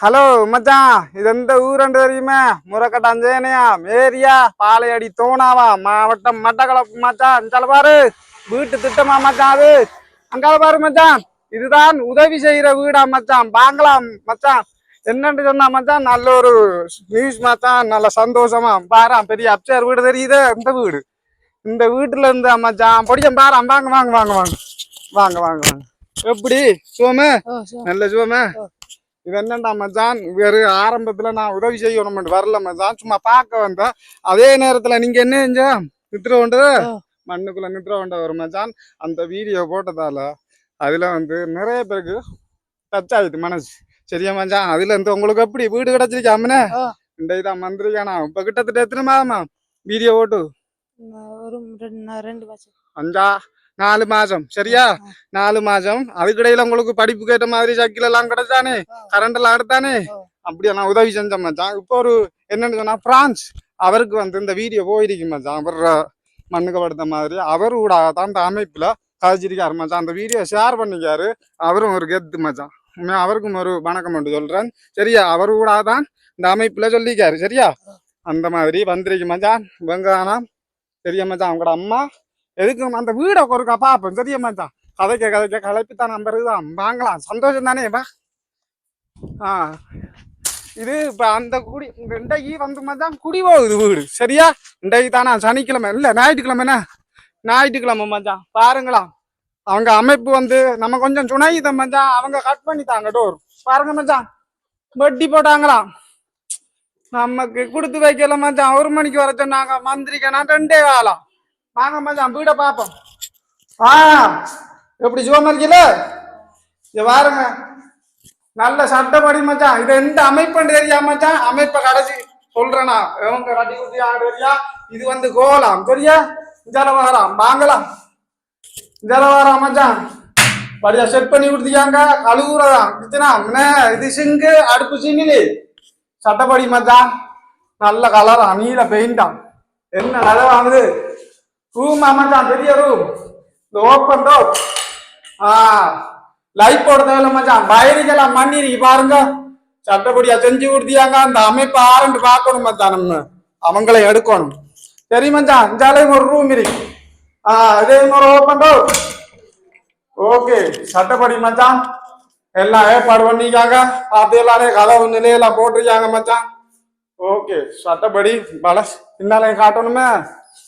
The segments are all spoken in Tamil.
ஹலோ மச்சான், இது எந்த ஊருன்னு தெரியுமா? முரக்கட்டாஞ்சேனையா, மேரியா, பாலையடி தோணாவா, மாவட்டம் மட்டக்களப்பு மச்சான். அஞ்சால பாரு, வீட்டு திட்டமா மச்சான் அது. அங்கால பாரு மச்சான், இதுதான் உதவி செய்யற வீடா மச்சான். வாங்கலாம் மச்சான். என்னன்னு சொன்னா மச்சான், நல்ல ஒரு நியூஸ் மச்சான். நல்ல சந்தோஷமா பாரா, பெரிய அப்சர் வீடு தெரியுது. இந்த வீடு, இந்த வீட்டுல இருந்தா மச்சான் பொடியம் பாரா. வாங்க வாங்க வாங்க வாங்க வாங்க வாங்க வாங்க. எப்படி சுவமே? நல்ல சுவமே. இது என்னண்டா மச்சான், வேறு ஆரம்பத்துல நான் உதவி செய்யணும் வரல மச்சான், சும்மா பார்க்க வந்தேன். அதே நேரத்துல நீங்க என்ன செஞ்சா நித்திர கொண்டது மண்ணுக்குள்ள நித்திர கொண்ட ஒரு மச்சான். அந்த வீடியோ போட்டதால அதுல நிறைய பேருக்கு டச் ஆகுது மனசு. சரியா மச்சான்? அதுல உங்களுக்கு எப்படி வீடு கிடைச்சிருக்கா அம்மனே? இந்த இதான் மந்திரிக்கானா இப்ப கிட்டத்தட்ட எத்தனை மாதமா வீடியோ போட்டு? அஞ்சா 4 மாசம். சரியா? 4 மாசம். அதுக்கிடையில உங்களுக்கு படிப்புக்கு ஏற்ற மாதிரி சைக்கிள் எல்லாம் கிடைச்சானே, கரண்ட் எல்லாம் எடுத்தானே, அப்படியே நான் உதவி செஞ்சேன் மச்சான். இப்போ ஒரு என்னன்னு சொன்னா பிரான்ஸ், அவருக்கு இந்த வீடியோ போயிருக்கு மச்சான். அவர் மண்ணுக்கு படுத்த மாதிரி அவர் கூட தான் இந்த அமைப்புல கதைச்சிருக்காரு மச்சான். அந்த வீடியோ ஷேர் பண்ணிக்காரு. அவரும் ஒரு கெத்து மச்சான். அவருக்கும் ஒரு வணக்கம் மட்டும் சொல்றேன். சரியா? அவர் கூட தான் இந்த அமைப்புல சொல்லிக்காரு. சரியா? அந்த மாதிரி வந்திருக்கு மச்சான். வெங்கானா சரியா மச்சான்? அவங்களோட அம்மா எதுக்கு அந்த வீடை ஒருக்கா பாப்போம். சரியா மச்சான்? கதைக்க கலைப்பித்தான் நம்பருதான் வாங்கலாம். சந்தோஷம் தானே பா? இது இப்ப அந்த குடி இன்றைக்கு மச்சான் குடி போகுது வீடு. சரியா? இன்றைக்கு தானே சனிக்கிழமை இல்ல ஞாயிற்றுக்கிழமைண்ணா, ஞாயிற்றுக்கிழமை மச்சான். பாருங்களா, அவங்க அமைப்பு நம்ம கொஞ்சம் துணைதான் மச்சான். அவங்க கட் பண்ணித்தாங்க டோர். பாருங்க மச்சான், வட்டி போட்டாங்களாம். நமக்கு கொடுத்து வைக்கல மச்சான். 1 மணிக்கு வர சொன்னாங்க. மந்திரிக்கனா 2 காலம். வாங்க மச்சான், வீட பாப்போம். எப்படி சிவமரிக்கல இங்க பாருங்க, நல்ல சட்டப்படி மச்சான். இது எந்த அமைப்புன்னு தெரியா மச்சான்? அமைப்பை கடைசி சொல்றேனா, இவங்க கட்டி குட்டி ஆடுறியா? இது கோலாம். சரியா? ஜலவாரம் வாங்கலாம். ஜலவாரம் மச்சான் படியா செட் பண்ணி கொடுத்தியாங்க. கழுவுறதான் இது சிங்கு, அடுப்பு சிங்கிலி சட்டப்படி மச்சான். நல்ல கலரா, நீல பெயிண்டாம். என்ன நல்ல வாங்குது ரூம் மச்சான், பெரிய ரூம். இந்த ஓப்பன் டோர். லைட் போட தேவையில்ல மச்சான். வயரிக்கெல்லாம் மண்ணிருக்கு பாருங்க. சட்டப்படியா செஞ்சு கொடுத்தியாங்க. அந்த அமைப்பு ஆரண்டு பார்க்கணும் மச்சான். நம்ம அவங்களை எடுக்கணும். சரி மச்சான், இந்தாலையும் ஒரு ரூம் இருக்கு. இதே ஒரு ஓப்பன் டோர். ஓகே, சட்டப்படி மச்சான் எல்லாம் ஏற்பாடு பண்ணிக்காங்க. அது எல்லாரும் கதவு நிலையெல்லாம் போட்டிருக்காங்க மச்சான். ஓகே, சட்டப்படி பலஸ் பின்னாலையும் காட்டணுமே.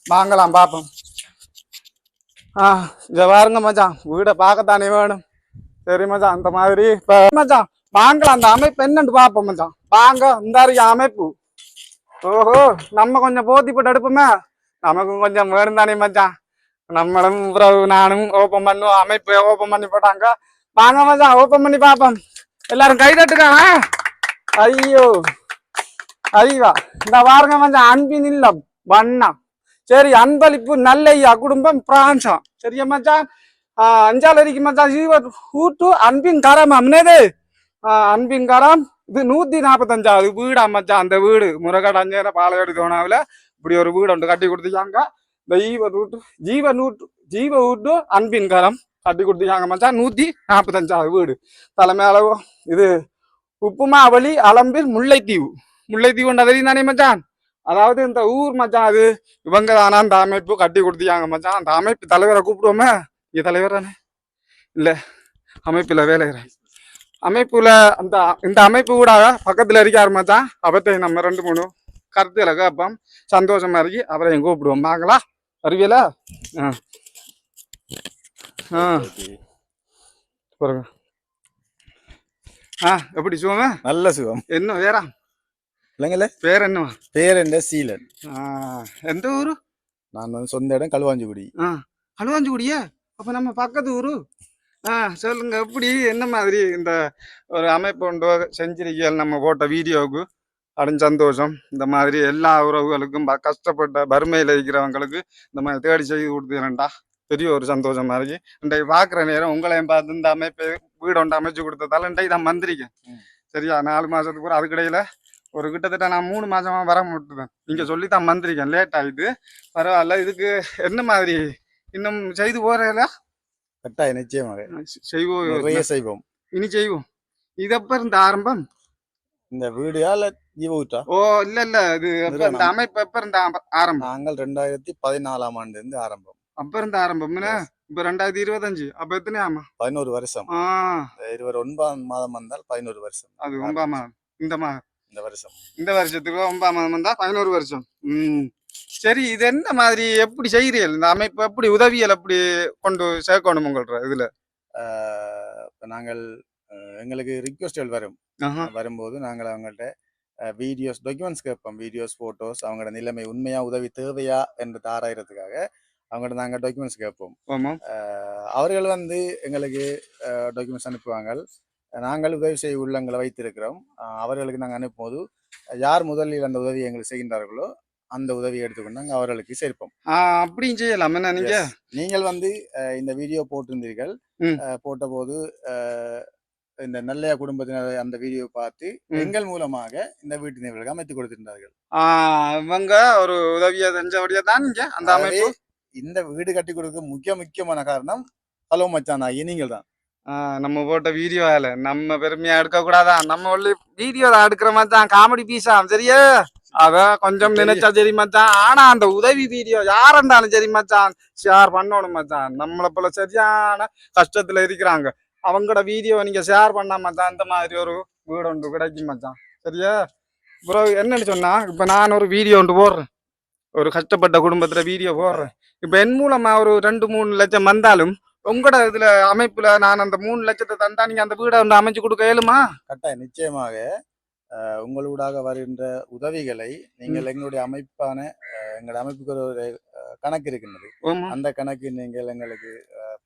வாங்கலாம் பாப்போம். இங்க பாருங்க மச்சான், வீடை பார்க்கத்தானே வேணும். சரி மச்சான், அந்த மாதிரி இப்ப மச்சான் வாங்கலாம். அந்த அமைப்பு என்னன்னு பாப்போம் மச்சான். வாங்க, இந்த அமைப்பு. ஓஹோ, நம்ம கொஞ்சம் போத்தி போட்டு எடுப்போமே. நமக்கும் கொஞ்சம் வேணும் தானே மச்சான். நம்மளும் நானும் ஓப்பன் பண்ணுவோம். அமைப்பு ஓப்பன் பண்ணி போட்டாங்க. வாங்க மச்சான், ஓப்பன் பண்ணி பாப்போம். எல்லாரும் கை தட்டுக்காங்க. ஐயோ ஐயா, இந்த பாருங்க மச்சான், அன்பின் இல்லம் வண்ணா. சரி, அன்பளிப்பு நல்லையா குடும்பம் பிரான்சா. சரியா மச்சான்? அஞ்சாலரிக்கு மச்சான் ஜீவ ஊட்டு அன்பின் கரம் அம்னேது. அன்பின் கரம். இது 145வது வீடா மச்சான். அந்த வீடு முருகடாஞ்சேர பாலையடி தோணாவில இப்படி ஒரு வீடு ஒன்று கட்டி கொடுத்துருக்காங்க. ஜீவ ஊட்டு அன்பின் கரம் கட்டி கொடுத்துருக்காங்க மச்சான். 145வது வீடு. தலைமையால இது உப்புமாவளி அளம்பில் முல்லைத்தீவு. முல்லைத்தீவுன்ற தெரியும் தானே மச்சான்? அதாவது இந்த ஊர் மச்சான். அது இவங்க தானா அந்த அமைப்பு கட்டி கொடுத்தியாங்க மச்சான். அந்த அமைப்பு தலைவரை கூப்பிடுவோமே. இங்க தலைவர் தானே? இல்ல, அமைப்புல வேலைகிற அமைப்புல இந்த அமைப்பு கூட பக்கத்துல இருக்காரு மச்சான். அவற்றை நம்ம 2-3 கருத்துல கேட்போம். சந்தோஷமா இருக்கு. அவரையும் கூப்பிடுவோம். வாங்களா? வருவியல? எப்படி சுகமா? நல்ல சுகம். என்ன வேற இல்லைங்கல்ல? பேர் என்னவா? பேர் என்ன? சீலன். எந்த ஊரு? நான் சொந்த இடம் களுவாஞ்சிக்குடி. களுவாஞ்சிக்குடியா? அப்ப நம்ம பக்கத்து ஊரு. சொல்லுங்க, எப்படி என்ன மாதிரி இந்த ஒரு அமைப்பு ஒன்று செஞ்சிருக்கீங்க? நம்ம போட்ட வீடியோவுக்கு அடைஞ்ச சந்தோஷம். இந்த மாதிரி எல்லா உறவுகளுக்கும் கஷ்டப்பட்ட வறுமையில இருக்கிறவங்களுக்கு இந்த மாதிரி தேடி செய்து கொடுத்துறேன்டா. பெரிய ஒரு சந்தோஷமா இருக்கு. இன்றைக்கு பாக்குற நேரம் உங்களையும் பார்த்து இந்த அமைப்பு வீடு ஒன்று அமைச்சு கொடுத்ததால இன்றைக்கு தான் வந்திருக்கேன். சரியா? 4 மாசத்துக்கு அதுக்கிடையில ஒரு கிட்டத்தட்ட நான் 3 மாசமா வர முடியுவேன். நீங்க சொல்லித்தான் வந்திருக்கேன். லேட் ஆயிட்டு பரவாயில்ல. இதுக்கு என்ன மாதிரி இன்னும் செய்து போறீங்களா? கட்டாயம், நிச்சயமாக செய்வோம். இனி செய்வோம். இதப்ப இருந்த ஆரம்பம் இந்த வீடியா இல்ல ஜீவூட்டா? ஓ இல்ல இல்ல இது இந்த அமைப்பு எப்ப இருந்த ஆரம்பம்? நாங்கள் 2014ஆம் ஆண்டு இருந்து ஆரம்பம். அப்ப இருந்த ஆரம்பம் இப்ப 2025 அப்ப எத்தனை ஆமா 11 வருஷம். இருவர் 9ஆம் மாதம் வந்தால் 11 வருஷம். அது 9ஆம் மாதம் இந்த வருஷம் இந்த வருஷத்துக்கு 9ஆம் மாதம் வந்தா 11 வருஷம். சரி, இது என்ன மாதிரி எப்படி செய்கிறீர்கள்? இந்த அமைப்பு எப்படி உதவியல் எப்படி கொண்டு சேர்க்கணும் உங்கள்ற இதுல? நாங்கள் எங்களுக்கு ரிக்வெஸ்ட்கள் வரும்போது நாங்கள் அவங்கள்ட்ட வீடியோஸ் டாக்குமெண்ட்ஸ் கேட்போம். வீடியோஸ் போட்டோஸ் அவங்களோட நிலைமை உண்மையா உதவி தேவையா என்று ஆராயறதுக்காக அவங்கள்ட்ட நாங்கள் டாக்குமெண்ட்ஸ் கேட்போம். அவர்கள் எங்களுக்கு டாக்குமெண்ட்ஸ் அனுப்புவாங்க. நாங்கள் உதவி செய்ய உள்ளங்களை வைத்திருக்கிறோம். அவர்களுக்கு நாங்கள் அனுப்பும்போது யார் முதலில் அந்த உதவி எங்களுக்கு செய்கின்றார்களோ அந்த உதவியை எடுத்துக்கொண்டு நாங்கள் அவர்களுக்கு சேர்ப்போம். அப்படியும் செய்யலாம். நீங்கள் இந்த வீடியோ போட்டிருந்தீர்கள். போட்ட போது இந்த நல்ல குடும்பத்தினர் அந்த வீடியோ பார்த்து எங்கள் மூலமாக இந்த வீட்டு நிகழ்வுகள் அமைத்து கொடுத்திருந்தார்கள். இவங்க ஒரு உதவியை செஞ்சபடியா தான் அந்த அமைப்பு இந்த வீடு கட்டி கொடுக்க முக்கியமான காரணம் ஹலோ மச்சான் ஆகிய நீங்கள் தான். நம்ம போட்ட வீடியோ நம்ம பெருமையா எடுக்க கூடாதா? நம்ம ஒன்லி வீடியோ எடுக்கிற மச்சான், காமெடி பீஸா சரியா? அத கொஞ்சம் நினைச்சா சரி மச்சான். ஆனா அந்த உதவி வீடியோ யாருந்தாலும் சரி மச்சான் ஷேர் பண்ணணும் மச்சான். நம்மளை போல சரியான கஷ்டத்துல இருக்கிறாங்க, அவங்களோட வீடியோ நீங்க ஷேர் பண்ணா மச்சான் இந்த மாதிரி ஒரு வீடு ஒன்று கிடைக்கும் மச்சான் சரியா? ப்ரோ என்னன்னு சொன்னா, இப்ப நான் ஒரு வீடியோ ஒன்று போடுறேன், ஒரு கஷ்டப்பட்ட குடும்பத்துல வீடியோ போடுறேன். இப்ப என் மூலமா ஒரு 2-3 லட்சம் வந்தாலும் உங்களோட இதுல அமைப்புல நான் அந்த 3 லட்சத்தை தந்தா நீங்க அந்த வீடை வந்து அமைச்சு கொடுக்க இயலுமா? கட்டாயம், நிச்சயமாக. உங்களூடாக வருகின்ற உதவிகளை நீங்கள் எங்களுடைய அமைப்பான எங்களுடைய அமைப்புக்கு ஒரு கணக்கு இருக்கின்றது. அந்த கணக்கு நீங்கள் எங்களுக்கு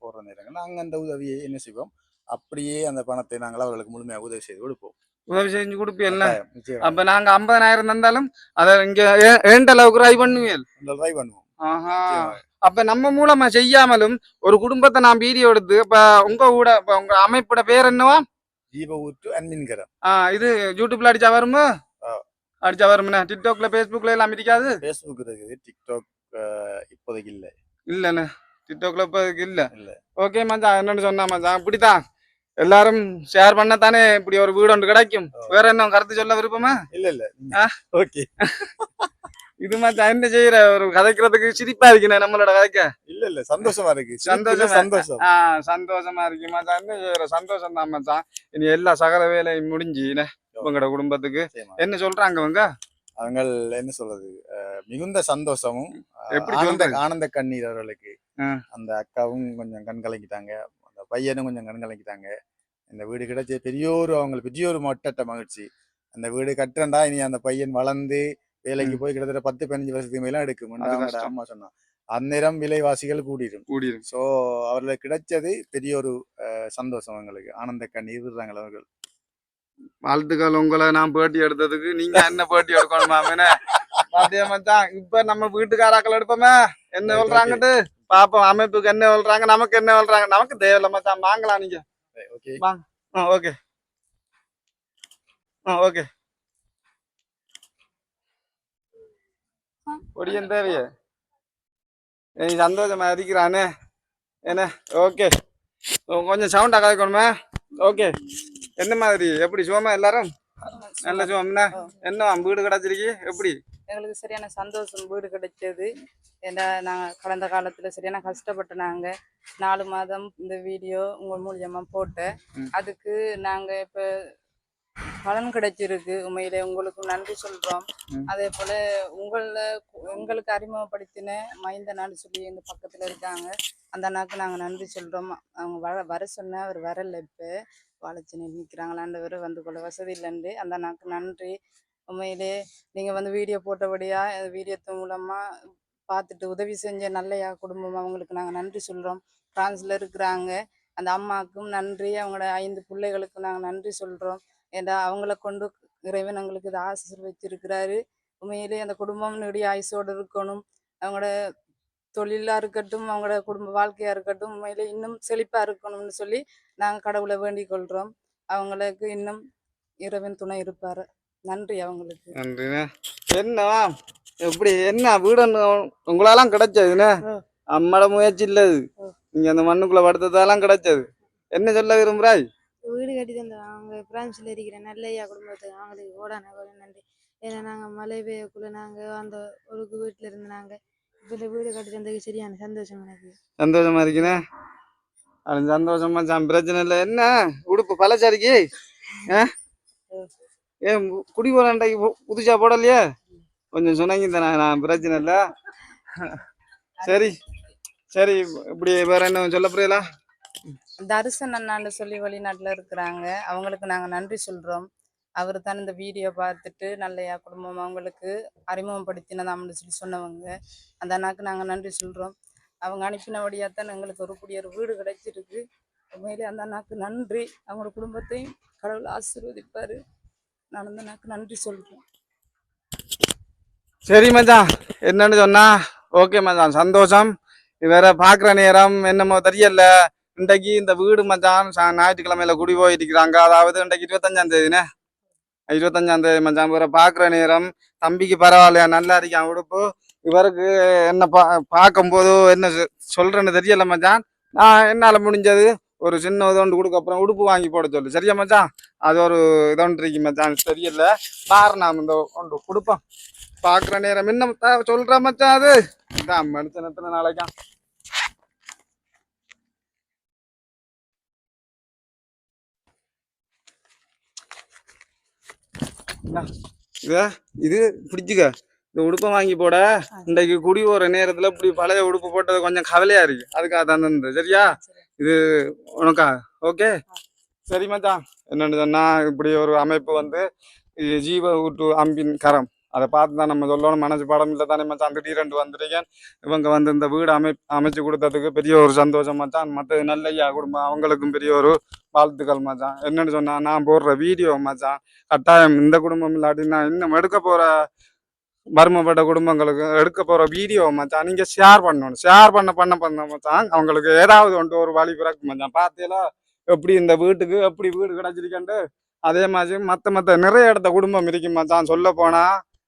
போடுற நேரங்கள் நாங்கள் அந்த உதவியை என்ன செய்வோம், அப்படியே அந்த பணத்தை நாங்கள் அவர்களுக்கு முழுமையாக உதவி செய்து கொடுப்போம். உதவி செஞ்சு கொடுப்பீல்ல? அப்ப நாங்க 50,000 தந்தாலும் அதை இங்க ஏண்ட அளவுக்கு ட்ரை பண்ணுவோம். அப்ப நம்ம மூலமா செய்யாமலும் ஒரு குடும்பத்தை நான் வீடியோ எடுத்து இப்ப உங்க அமைப்போட பேர் என்னவா? ஜீவஊற்று அன்மின்கரம். இது யூடியூப்ல அடிச்சா வருமா? அடிச்சா வரும்னா? டிக்டாக்ல பேஸ்புக்ல எல்லாம் இருக்காது. பேஸ்புக் இருக்குது, டிக்டாக் இப்போதைக்கு இல்ல. இல்லண்ணே, டிக்டாக்ல இப்போதைக்கு இல்ல. ஓகே மச்சான், என்னன்னு சொன்னா மச்சான், இப்படித்தான் எல்லாரும் ஷேர் பண்ணத்தானே இப்படி ஒரு வீடு ஒன்று கிடைக்கும். வேற என்ன கருத்து சொல்ல விருப்பமா? இல்ல. ஓகே. இது மச்சான் என்ன செய்யற, ஒரு கதைக்கிறதுக்கு சிரிப்பா இருக்குண்ணே நம்மளோட கதைக்க. இல்ல சந்தோஷமா இருக்கு. சந்தோஷமா இருக்கு மச்சான். என்ன செய்யற, சந்தோஷம் தான் மச்சான். இனி எல்லா சகல வேலையும் முடிஞ்சுனே உங்களோட குடும்பத்துக்கு என்ன சொல்றாங்க அவங்க என்ன சொல்றது, மிகுந்த சந்தோஷமும் ஆனந்த கண்ணீர் அவர்களுக்கு. அந்த அக்காவும் கொஞ்சம் கண் கலங்கிட்டாங்க, அந்த பையனும் கொஞ்சம் கண் கலங்கிட்டாங்க. இந்த வீடு கிடைச்ச அவங்களுக்கு பெரிய ஒரு மொட்டட்ட மகிழ்ச்சி. அந்த வீடு கட்டுறண்டா இனி அந்த பையன் வளர்ந்து வேலைக்கு போய் கிட்டத்தட்ட 10-15 வருஷத்துக்கு மேல எடுக்கும். அம்மா சொன்னா அந்நேரம் விலைவாசிகள் கூடிடும். சோ அவர்களுக்கு கிடைச்சது பெரிய ஒரு சந்தோஷம். அவங்களுக்கு ஆனந்த கண்ணீர் விடுறாங்க அவர்கள். வாழ்த்துக்கள். உங்களை நான் பேட்டி எடுத்ததுக்கு நீங்க என்ன பேட்டி எடுக்கணுமா? பாத்தியா மச்சான், இப்ப நம்ம வீட்டுக்காராக்கள் எடுப்போமே என்ன சொல்றாங்கட்டு பாப்போம். அமைப்புக்கு என்ன சொல்றாங்க, நமக்கு என்ன சொல்றாங்க, நமக்கு தேவையில்ல மச்சான். வாங்கலாம் நீங்க. Okay okay. ஒடியன் தேவைய நீ சந்தோஷமா இருக்கிறானே என்ன? ஓகே, கொஞ்சம் சவுண்டா கதைக்கணுமே. ஓகே, என்ன மாதிரி எப்படி சுகமா எல்லாரும்? நல்ல சுகம்னா என்ன வீடு கிடைச்சிருக்கு? எப்படி எங்களுக்கு சரியான சந்தோஷம் வீடு கிடைச்சது. ஏன்னா நாங்கள் கடந்த காலத்தில் சரியான கஷ்டப்பட்டு நாங்கள் 4 மாதம் இந்த வீடியோ உங்கள் மூலியமா போட்டேன். அதுக்கு நாங்கள் இப்போ பலன் கிடைச்சிருக்கு. உண்மையிலே உங்களுக்கு நன்றி சொல்றோம். அதே போல எங்களுக்கு அறிமுகப்படுத்தின மைந்தனான்னு சொல்லி இந்த பக்கத்துல இருக்காங்க, அந்த அண்ணாக்கு நாங்க நன்றி சொல்றோம். அவங்க வர சொன்ன அவர் வரல, இப்ப வாழைச்சனை நிற்கிறாங்களாண்டவர் வந்து கொள்ள வசதி இல்லைன்னு அந்த அண்ணாக்கு நன்றி. உண்மையிலே நீங்க வீடியோ போட்டபடியா வீடியோ மூலமா பார்த்துட்டு உதவி செஞ்ச நல்லையா குடும்பம், அவங்களுக்கு நாங்கள் நன்றி சொல்றோம். பிரான்ஸ்ல இருக்கிறாங்க அந்த அம்மாவுக்கும் நன்றி, அவங்களோட 5 பிள்ளைகளுக்கும் நாங்கள் நன்றி சொல்றோம். ஏன்னா அவங்கள கொண்டு இறைவன் எங்களுக்கு இது ஆசீர்வதிச்சிருக்கிறாரு. உண்மையிலே அந்த குடும்பம் நெடிய ஆயுசோடு இருக்கணும். அவங்களோட தொழிலா இருக்கட்டும், அவங்களோட குடும்ப வாழ்க்கையா இருக்கட்டும், உண்மையிலே இன்னும் செழிப்பா இருக்கணும்னு சொல்லி நாங்கள் கடவுளை வேண்டிக் கொள்றோம். அவங்களுக்கு இன்னும் இறைவன் துணை இருப்பாரு. நன்றி அவங்களுக்கு. நன்றிண்ணா. என்னவா எப்படி என்ன வீடு உங்களாலாம் கிடைச்சதுண்ணே? அம்மோட முயற்சி இல்லது, நீங்க அந்த மண்ணுக்குள்ள படுத்ததெல்லாம் கிடைச்சது. என்ன சொல்ல விரும்புறாய்? வீடு கட்டி தந்தோம் அவங்க பிரான்ஸில் இருக்கிற நல்லையா குடும்பத்துக்கு அவங்களுக்கு ஓடான கூட நன்றி. ஏன்னா நாங்கள் மழை பெய்யக்குள்ள நாங்கள் அந்த ஒரு வீட்டில் இருந்து நாங்கள் இப்போ இந்த வீடு கட்டி தந்ததுக்கு சரியான சந்தோஷம் எனக்கு. சந்தோஷமா இருக்குண்ணே. அது சந்தோஷமா பிரச்சனை இல்லை. என்ன உடுப்பு பழச்சாரிக்கு ஏன் குடி போறாண்டைக்கு புதுசா போடலையே? கொஞ்சம் சொன்னீங்க தானே, நான் பிரச்சனை இல்லை. சரி சரி, இப்படி வேற என்ன சொல்ல புரியல? தரிசன் அண்ணான்னு சொல்லி வெளிநாட்டுல இருக்கிறாங்க, அவங்களுக்கு நாங்க நன்றி சொல்றோம். அவர் தான் இந்த வீடியோ பார்த்துட்டு நல்லையா குடும்பம் அவங்களுக்கு அறிமுகப்படுத்தினதாம்னு சொல்லி சொன்னவங்க. அந்த அண்ணாக்கு நாங்க நன்றி சொல்றோம். அவங்க அனுப்பினபடியாக தான் எங்களுக்கு ஒரு கூடிய ஒரு வீடு கிடைச்சிருக்கு. உண்மையிலே அந்த அண்ணாக்கு நன்றி. அவங்களோட குடும்பத்தையும் கடவுள் ஆசீர்வதிப்பாரு. நான் அந்த அண்ணாக்கு நன்றி சொல்றேன். சரி மச்சான், என்னன்னு சொன்னா ஓகே மச்சான், சந்தோஷம். வேற பாக்குற நேரம் என்னமோ தெரியல. இன்றைக்கு இந்த வீடு மச்சான் ஞாயிற்றுக்கிழமையில குடி போயிருக்கிறாங்க. அதாவது இன்றைக்கு 25ஆம் தேதினே, 25ஆம் தேதி மச்சான். வேற பாக்குற நேரம் தம்பிக்கு பரவாயில்லையா, நல்லா இருக்கான் உடுப்பு. இவருக்கு என்ன பார்க்கும்போது என்ன சொல்றேன்னு தெரியல மச்சான். நான் என்னால முடிஞ்சது ஒரு சின்ன இதோண்டு கொடுக்க, அப்புறம் உடுப்பு வாங்கி போட சொல்லு. சரியா மச்சான்? அது ஒரு இதோன்று இருக்கு மச்சான், தெரியல. பாரு நாம் இந்த ஒன்று கொடுப்போம். பாக்குற நேரம் என்ன சொல்ற மச்சான், அது இதான் மனுஷன் எத்தனை நாளைக்கா. இது பிடிச்சுக்க, இந்த உடுப்பை வாங்கி போட. இன்றைக்கு குடி போற நேரத்துல இப்படி பழைய உடுப்பு போட்டது கொஞ்சம் கவலையா இருக்கு, அதுக்காக தந்து. சரியா? இது உனக்கா? ஓகே சரி மச்சான். என்னன்னு சொன்னா இப்படி ஒரு அமைப்பு வந்து ஜீவ ஊட்டு அம்பின் கரம், அதை பார்த்து தான் நம்ம சொல்லணும். மனசு படம் இல்லை தானே மச்சான், திடீரென்று வந்திருக்கேன். இவங்க வந்து இந்த வீடு அமைச்சு கொடுத்ததுக்கு பெரிய ஒரு சந்தோஷம் மச்சான். மற்ற நல்லையா குடும்பம் அவங்களுக்கும் பெரிய ஒரு வாழ்த்துக்கள் மச்சான். என்னன்னு சொன்னா நான் போடுற வீடியோ மச்சான் கட்டாயம் இந்த குடும்பம் இல்லாட்டின்னா இன்னும் எடுக்க போற மர்மப்பட்ட குடும்பங்களுக்கு எடுக்க போற வீடியோ மச்சான் நீங்க ஷேர் பண்ணணும். ஷேர் பண்ண மச்சான் அவங்களுக்கு ஏதாவது ஒன்று ஒரு வழி பிறக்கும் மச்சான். பார்த்தீங்களா எப்படி இந்த வீட்டுக்கு எப்படி வீடு கிடைச்சிருக்கேன்ட்டு? அதே மாதிரி மற்ற நிறைய இடத்த குடும்பம் இருக்கும் மச்சான். சொல்ல போனா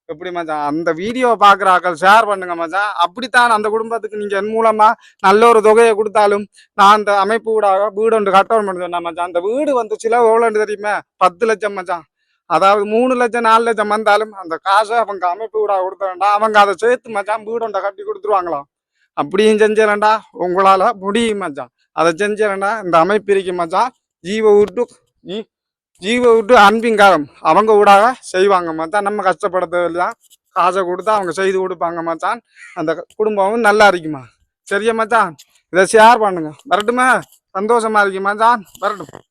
எப்படி மச்சான், அந்த வீடியோவை பார்க்குற ஆக்கள் ஷேர் பண்ணுங்க மச்சான். அப்படித்தான் அந்த குடும்பத்துக்கு நீங்க என் மூலமா நல்ல ஒரு தொகையை கொடுத்தாலும் நான் அந்த அமைப்பு ஊடாக வீடு ஒன்று கட்டணும் பண்ணி சொன்னேன் மச்சான். அந்த வீடு வந்து சிலவு எவ்வளோன்னு தெரியுமே? 10 லட்சம் மச்சான். அதாவது 3 லட்சம் 4 லட்சம் வந்தாலும் அந்த காசை அவங்க அமைப்பு ஊடாக கொடுத்த வேண்டாம், அவங்க அதை சேர்த்து மச்சான் வீடு ஒன்றை கட்டி கொடுத்துருவாங்களாம். அப்படியும் செஞ்சிடண்டா, உங்களால முடியும் மச்சான். அதை செஞ்சிடண்டா. இந்த அமைப்பு இருக்கு மச்சான், ஜீவ விட்டு அன்பிங்காரம் அவங்க ஊடாக செய்வாங்க மச்சான். நம்ம கஷ்டப்படுறதுல காசை கொடுத்தா அவங்க செய்து கொடுப்பாங்க மச்சான். அந்த குடும்பமும் நல்லா இருக்குமா. சரியா மச்சான்? இதை ஷேர் பண்ணுங்க. வரட்டுமா? சந்தோஷமா இருக்கு மச்சான். வரட்டும்.